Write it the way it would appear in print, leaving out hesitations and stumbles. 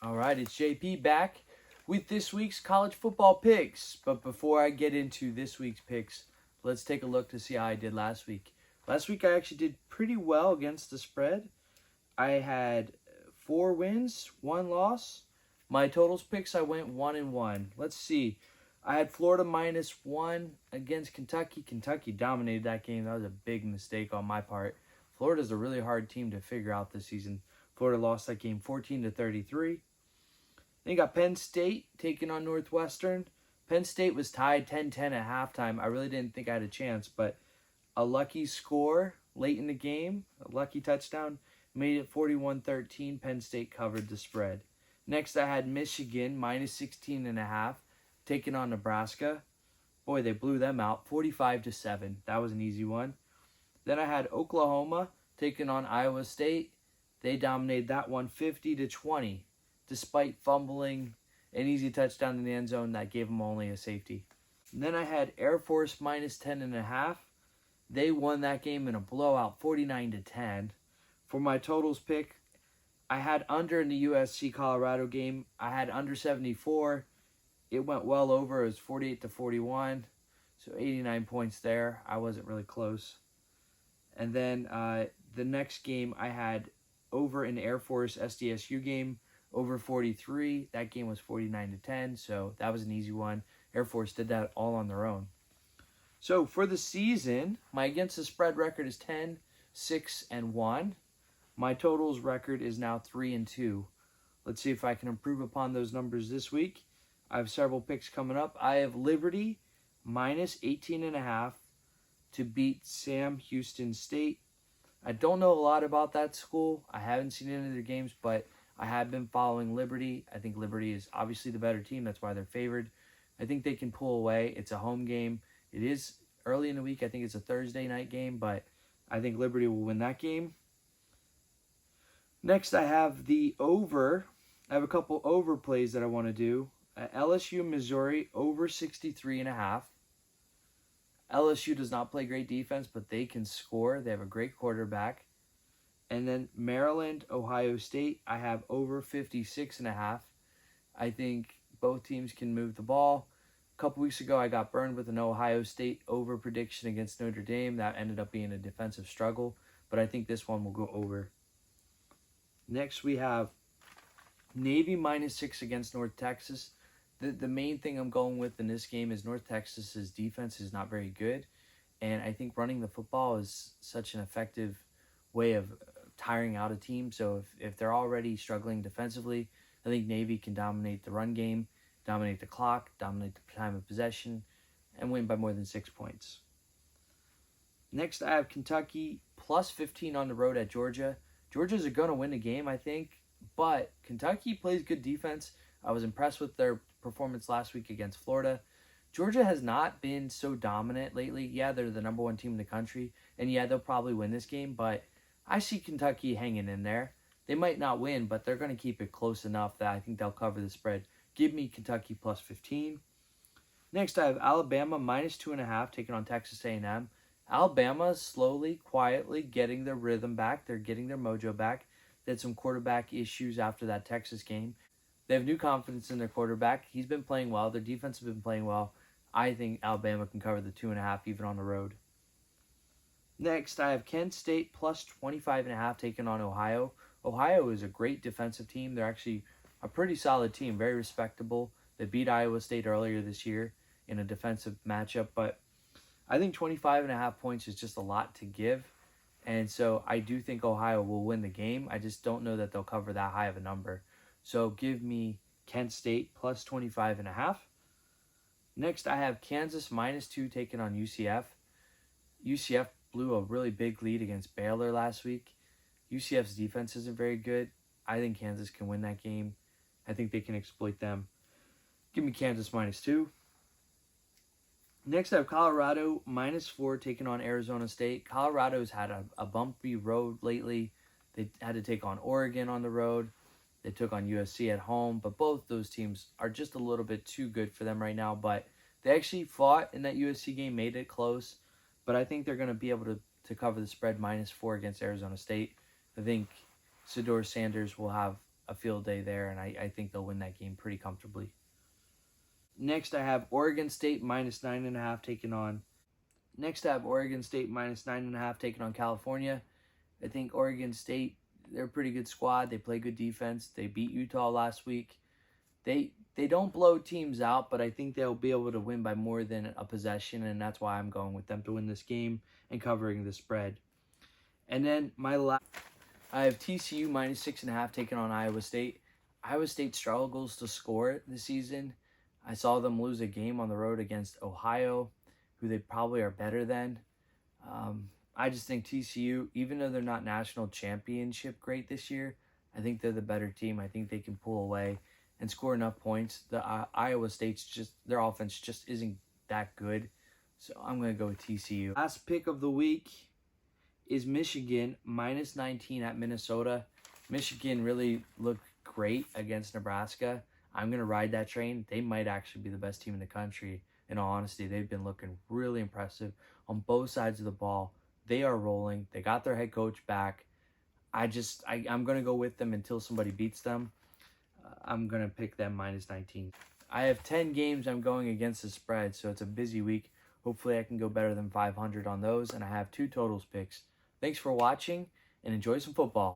All right, it's JP back with this week's college football picks. But before I get into this week's picks, let's take a look to see how I did last week. Last week I actually did pretty well against the spread. I had 4 wins, 1 loss. My totals picks, I went 1-1. Let's see. I had Florida -1 against Kentucky. Kentucky dominated that game. That was a big mistake on my part. Florida's a really hard team to figure out this season. Florida lost that game 14-33. Then you got Penn State taking on Northwestern. Penn State was tied 10-10 at halftime. I really didn't think I had a chance, but a lucky score late in the game, a lucky touchdown, made it 41-13. Penn State covered the spread. Next, I had Michigan -16.5 taking on Nebraska. Boy, they blew them out 45-7. That was an easy one. Then I had Oklahoma taking on Iowa State. They dominated that one 50-20. Despite fumbling an easy touchdown in the end zone that gave them only a safety. And then I had Air Force -10.5. They won that game in a blowout 49-10. For my totals pick, I had under in the USC Colorado game. I had under 74. It went well over. It was 48-41. So 89 points there. I wasn't really close. And then the next game I had over in the Air Force SDSU game. Over 43. That game was 49-10, so that was an easy one. Air Force did that all on their own. So for the season, my against the spread record is 10-6-1. My totals record is now 3-2. Let's see if I can improve upon those numbers this week. I have several picks coming up. I have Liberty -18.5 to beat Sam Houston State. I don't know a lot about that school. I haven't seen any of their games, but I have been following Liberty. I think Liberty is obviously the better team. That's why they're favored. I think they can pull away. It's a home game. It is early in the week. I think it's a Thursday night game, but I think Liberty will win that game. Next, I have the over. I have a couple over plays that I want to do. LSU, Missouri, over 63.5. LSU does not play great defense, but they can score. They have a great quarterback. And then Maryland, Ohio State, I have over 56.5. I think both teams can move the ball. A couple weeks ago, I got burned with an Ohio State over prediction against Notre Dame. That ended up being a defensive struggle, but I think this one will go over. Next, we have Navy -6 against North Texas. The main thing I'm going with in this game is North Texas's defense is not very good, and I think running the football is such an effective way of tiring out a team. So if they're already struggling defensively, I think Navy can dominate the run game, dominate the clock, dominate the time of possession, and win by more than 6 points. Next, I have Kentucky +15 on the road at Georgia. Georgia's going to win the game, I think, but Kentucky plays good defense. I was impressed with their performance last week against Florida. Georgia has not been so dominant lately. Yeah, they're the number 1 team in the country, and yeah, they'll probably win this game, but I see Kentucky hanging in there. They might not win, but they're going to keep it close enough that I think they'll cover the spread. Give me Kentucky +15. Next, I have Alabama -2.5 taking on Texas A&M. Alabama's slowly, quietly getting their rhythm back. They're getting their mojo back. They had some quarterback issues after that Texas game. They have new confidence in their quarterback. He's been playing well. Their defense has been playing well. I think Alabama can cover the 2.5 even on the road. Next, I have Kent State +25.5 taking on Ohio. Ohio is a great defensive team. They're actually a pretty solid team, very respectable. They beat Iowa State earlier this year in a defensive matchup, but I think 25.5 points is just a lot to give, and so I do think Ohio will win the game. I just don't know that they'll cover that high of a number. So give me Kent State +25.5. Next, I have Kansas -2 taking on UCF. UCF blew a really big lead against Baylor last week. UCF's defense isn't very good. I think Kansas can win that game. I think they can exploit them. Give me Kansas -2. Next, I have Colorado -4 taking on Arizona State. Colorado's had a bumpy road lately. They had to take on Oregon on the road. They took on USC at home, but both those teams are just a little bit too good for them right now. But they actually fought in that USC game, made it close. But I think they're going to be able to cover the spread -4 against Arizona State. I think Sador Sanders will have a field day there, and I think they'll win that game pretty comfortably. Next, I have Oregon State minus 9.5 taking on. Next, I have Oregon State minus 9.5 taking on California. I think Oregon State, they're a pretty good squad. They play good defense. They beat Utah last week. They don't blow teams out, but I think they'll be able to win by more than a possession, and that's why I'm going with them to win this game and covering the spread. And then I have TCU minus 6.5 taking on Iowa State. Iowa State struggles to score this season. I saw them lose a game on the road against Ohio, who they probably are better than. I just think TCU, even though they're not national championship great this year, I think they're the better team. I think they can pull away and score enough points. The Iowa State's their offense just isn't that good. So I'm going to go with TCU. Last pick of the week is Michigan minus 19 at Minnesota. Michigan really looked great against Nebraska. I'm going to ride that train. They might actually be the best team in the country. In all honesty, they've been looking really impressive on both sides of the ball. They are rolling. They got their head coach back. I'm going to go with them until somebody beats them. I'm going to pick them minus 19. I have 10 games I'm going against the spread, so it's a busy week. Hopefully I can go better than 500 on those, and I have 2 totals picks. Thanks for watching, and enjoy some football.